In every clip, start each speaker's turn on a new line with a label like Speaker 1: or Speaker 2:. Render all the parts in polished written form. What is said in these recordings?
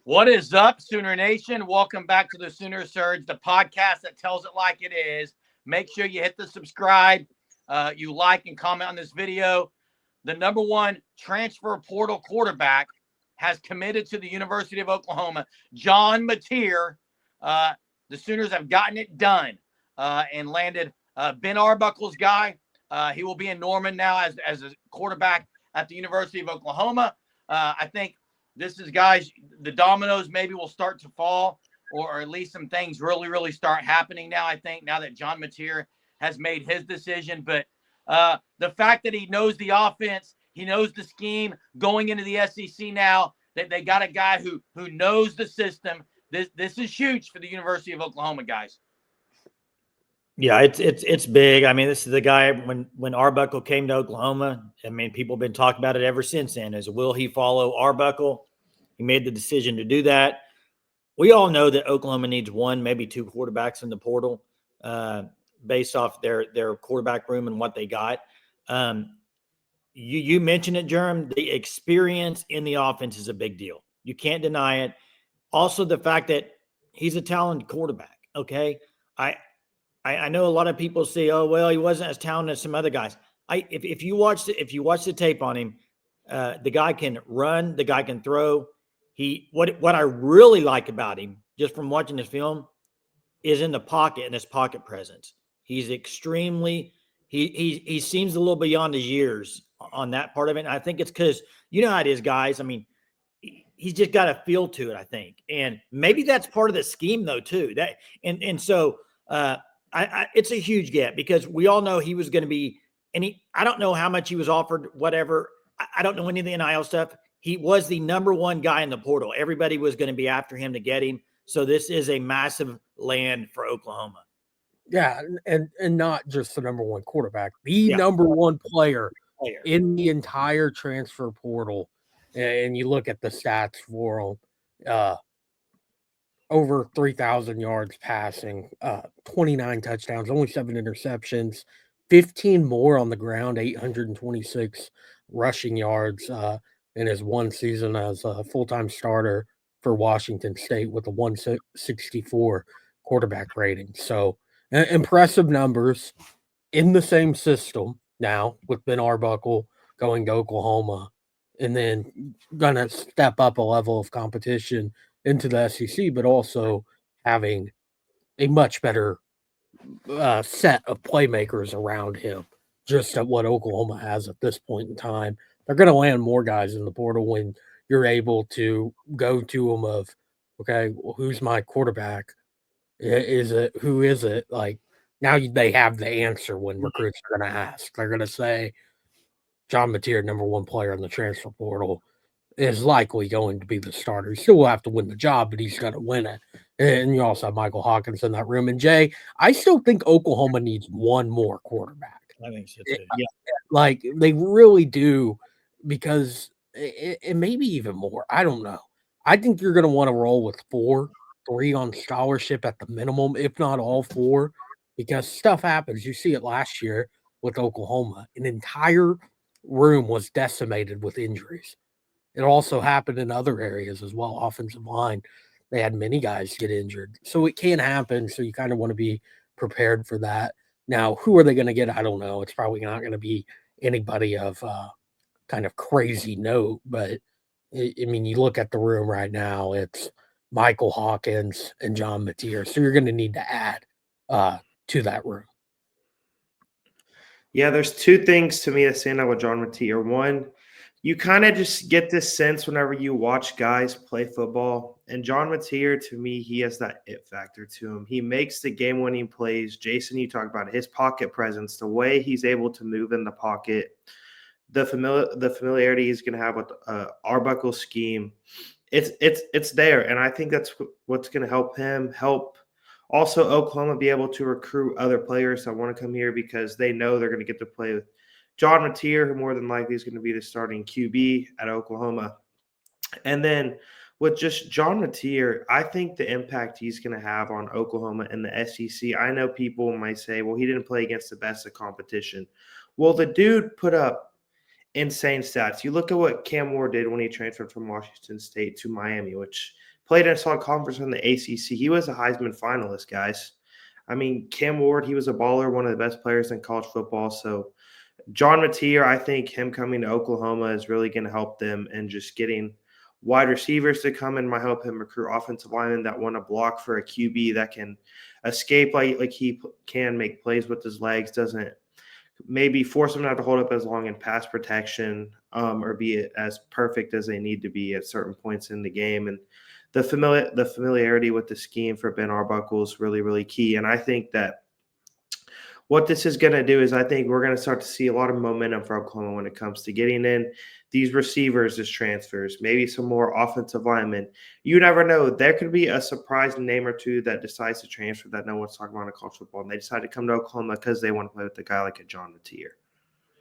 Speaker 1: What is up, Sooner Nation? Welcome back to the Sooner Surge, the podcast that tells it like it is. Make sure you hit the subscribe, you like and comment on this video. The number one transfer portal quarterback has committed to the University of Oklahoma, John Mateer. The Sooners have gotten it done and landed Ben Arbuckle's guy. He will be in Norman now as a quarterback at the University of Oklahoma. I think this is, guys, the dominoes maybe will start to fall, or at least some things really start happening now, I think, now that John Mateer has made his decision. But the fact that he knows the offense, he knows the scheme going into the SEC now, that they got a guy who knows the system. This is huge for the University of Oklahoma, guys.
Speaker 2: Yeah, it's big. I mean, this is the guy when Arbuckle came to Oklahoma. I mean, people have been talking about it ever since then. Is will he follow Arbuckle? He made the decision to do that. We all know that Oklahoma needs one, maybe two quarterbacks in the portal, based off their quarterback room and what they got. You mentioned it, Jerm. The experience in the offense is a big deal. You can't deny it. Also, the fact that he's a talented quarterback. Okay, I know a lot of people say, "Oh, well, he wasn't as talented as some other guys." If you watch the tape on him, the guy can run, the guy can throw. What I really like about him, just from watching this film, is in the pocket and his pocket presence. He's extremely he seems a little beyond his years on that part of it. And I think it's because you know how it is, guys. I mean, he's just got a feel to it, I think, and maybe that's part of the scheme though too. So it's a huge gap because we all know he was going to be, and I don't know how much he was offered, whatever. I don't know any of the NIL stuff. He was the number one guy in the portal. Everybody was going to be after him to get him. So this is a massive land for Oklahoma.
Speaker 3: Yeah, and not just the number one quarterback, the number one player in the entire transfer portal. And you look at the stats for him, over 3,000 yards passing, 29 touchdowns, only 7 interceptions, 15 more on the ground, 826 rushing yards in his one season as a full-time starter for Washington State with a 164 quarterback rating. So impressive numbers in the same system now with Ben Arbuckle going to Oklahoma and then going to step up a level of competition into the SEC, but also having a much better set of playmakers around him, just at what Oklahoma has at this point in time. They're going to land more guys in the portal when you're able to go to them of, okay, well, who's my quarterback? Who is it? Like, now they have the answer when recruits are going to ask. They're going to say, John Mateer, number one player in the transfer portal, is likely going to be the starter. He still will have to win the job, but he's going to win it. And you also have Michael Hawkins in that room. And Jay, I still think Oklahoma needs one more quarterback.
Speaker 2: I think so too. Yeah,
Speaker 3: like they really do, because it may be even more. I don't know. I think you're going to want to roll with 3 on scholarship at the minimum, if not all 4, because stuff happens. You see it last year with Oklahoma. An entire room was decimated with injuries. It also happened in other areas as well. Offensive line, they had many guys get injured. So it can happen. So you kind of want to be prepared for that. Now, who are they going to get? I don't know. It's probably not going to be anybody of kind of crazy note. But, I mean, you look at the room right now, it's Michael Hawkins and John Mateer. So you're going to need to add to that room.
Speaker 4: Yeah, there's 2 things to me that stand out with John Mateer. One, you kind of just get this sense whenever you watch guys play football. And John Mateer, to me, he has that it factor to him. He makes the game-winning plays. Jason, you talk about it, his pocket presence, the way he's able to move in the pocket, the familiarity he's going to have with Arbuckle scheme. It's there, and I think that's what's going to help him help also Oklahoma be able to recruit other players that want to come here because they know they're going to get to play with John Mateer, who more than likely is going to be the starting QB at Oklahoma. And then with just John Mateer, I think the impact he's going to have on Oklahoma and the SEC, I know people might say, well, he didn't play against the best of competition. Well, the dude put up insane stats. You look at what Cam Ward did when he transferred from Washington State to Miami, which played in a solid conference in the ACC. He was a Heisman finalist, guys. I mean, Cam Ward, he was a baller, one of the best players in college football. So John Mateer, I think him coming to Oklahoma is really going to help them and just getting wide receivers to come and might help him recruit offensive linemen that want to block for a QB that can escape like he can, make plays with his legs, doesn't maybe force them not to hold up as long in pass protection, or be as perfect as they need to be at certain points in the game. And the familiarity with the scheme for Ben Arbuckle is really, really key. And I think that what this is going to do is I think we're going to start to see a lot of momentum for Oklahoma when it comes to getting in these receivers as transfers, maybe some more offensive linemen. You never know. There could be a surprise name or two that decides to transfer that no one's talking about in college football, and they decide to come to Oklahoma because they want to play with a guy like a John Mateer.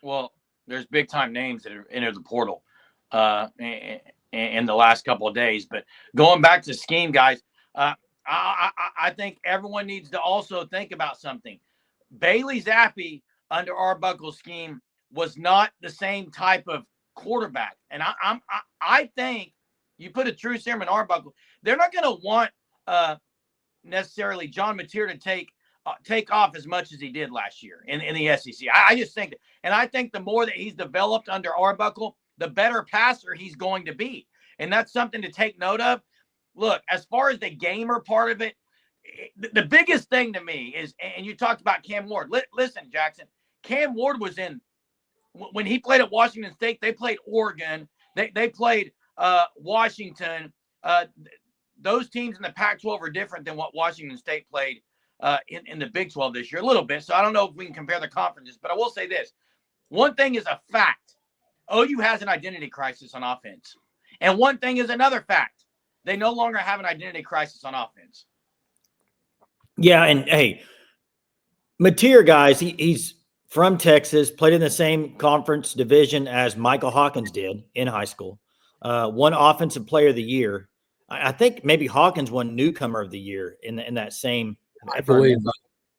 Speaker 1: Well, there's big-time names that have entered the portal in the last couple of days. But going back to the scheme, guys, I think everyone needs to also think about something. Bailey Zappi under Arbuckle's scheme was not the same type of quarterback. And I think you put a true serum in Arbuckle, they're not going to want necessarily John Mateer to take off as much as he did last year in the SEC. I just think that, and I think the more that he's developed under Arbuckle, the better passer he's going to be. And that's something to take note of. Look, as far as the gamer part of it, the biggest thing to me is, and you talked about Cam Ward. Listen, Jackson, Cam Ward was when he played at Washington State, they played Oregon. They played Washington. Those teams in the Pac-12 are different than what Washington State played in the Big 12 this year, a little bit. So I don't know if we can compare the conferences, but I will say this. One thing is a fact. OU has an identity crisis on offense. And one thing is another fact. They no longer have an identity crisis on offense.
Speaker 2: Yeah, and hey, Mateer, guys, he's from Texas, played in the same conference division as Michael Hawkins did in high school. Won Offensive Player of the Year. I think maybe Hawkins won Newcomer of the Year in that same.
Speaker 3: I believe,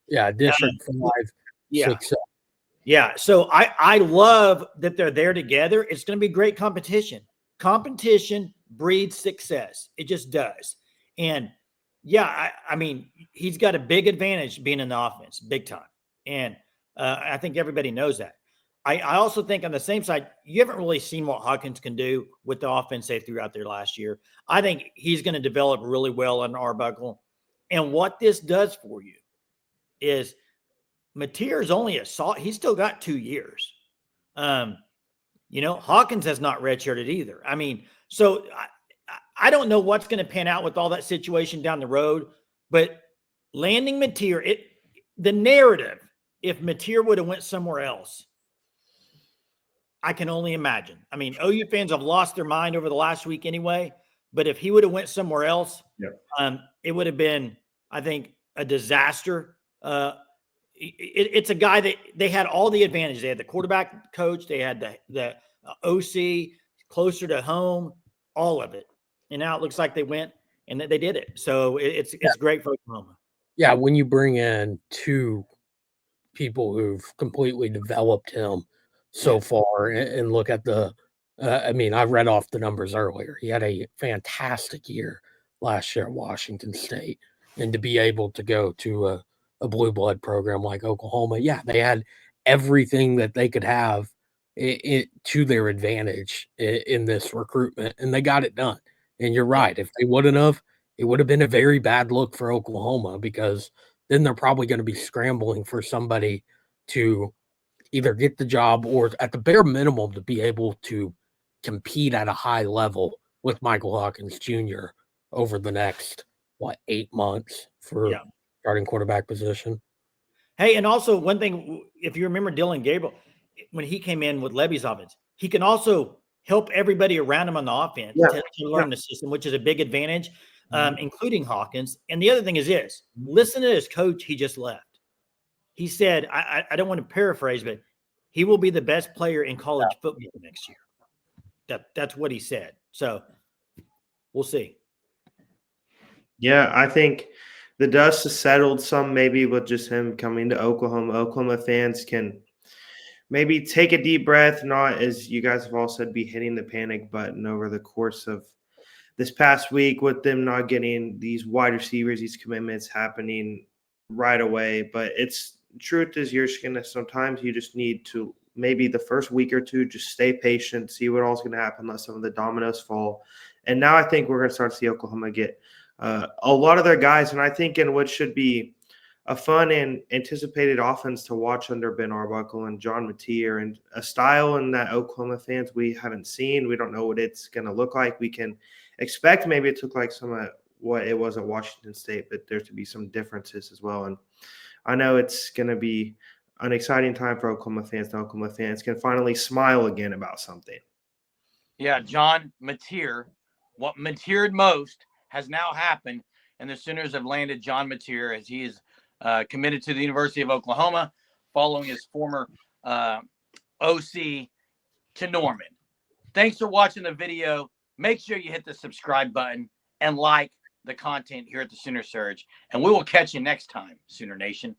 Speaker 3: District 5.
Speaker 2: Yeah.
Speaker 3: 6.
Speaker 2: Yeah. So I love that they're there together. It's going to be great competition. Competition breeds success. It just does. And yeah, I mean, he's got a big advantage being in the offense, big time. And I think everybody knows that. I also think on the same side, you haven't really seen what Hawkins can do with the offense they threw out there last year. I think he's going to develop really well on Arbuckle. And what this does for you is Mateer is only he's still got 2 years. Hawkins has not redshirted either. I mean, so I don't know what's going to pan out with all that situation down the road, but landing Mateer, the narrative, if Mateer would have went somewhere else, I can only imagine. I mean, OU fans have lost their mind over the last week anyway, but if he would have went somewhere else, it would have been, I think, a disaster. It's a guy that they had all the advantages. They had the quarterback coach, they had the OC closer to home, all of it. And now it looks like they went and they did it. So it's great for Oklahoma.
Speaker 3: Yeah, when you bring in 2 people who've completely developed him so far and look at I read off the numbers earlier. He had a fantastic year last year at Washington State. And to be able to go to a blue blood program like Oklahoma, they had everything that they could have to their advantage in this recruitment, and they got it done. And you're right. If they wouldn't have, it would have been a very bad look for Oklahoma, because then they're probably going to be scrambling for somebody to either get the job or at the bare minimum to be able to compete at a high level with Michael Hawkins Jr. over the next, 8 months for starting quarterback position.
Speaker 2: Hey, and also one thing, if you remember Dylan Gabriel, when he came in with Levy's offense, he can also help everybody around him on the offense to learn the system, which is a big advantage, including Hawkins. And the other thing is this: listen to his coach. He just left. He said, I don't want to paraphrase, but he will be the best player in college football next year. That's what he said. So we'll see.
Speaker 4: Yeah, I think the dust has settled some, maybe with just him coming to Oklahoma. Oklahoma fans can maybe take a deep breath, not, as you guys have all said, be hitting the panic button over the course of this past week with them not getting these wide receivers, these commitments happening right away. But it's truth is, you're just gonna, sometimes you just need to, maybe the first week or two, just stay patient, see what all's gonna happen, let some of the dominoes fall. And now I think we're gonna start to see Oklahoma get a lot of their guys, and I think in what should be a fun and anticipated offense to watch under Ben Arbuckle and John Mateer, and a style in that Oklahoma fans we haven't seen. We don't know what it's going to look like. We can expect maybe it took like some of what it was at Washington State, but there to be some differences as well. And I know it's going to be an exciting time for Oklahoma fans. And Oklahoma fans can finally smile again about something.
Speaker 1: Yeah, John Mateer, what mateered most has now happened, and the Sooners have landed John Mateer as he is committed to the University of Oklahoma following his former OC to Norman. Thanks for watching the video. Make sure you hit the subscribe button and like the content here at the Sooner Surge, and we will catch you next time, Sooner Nation.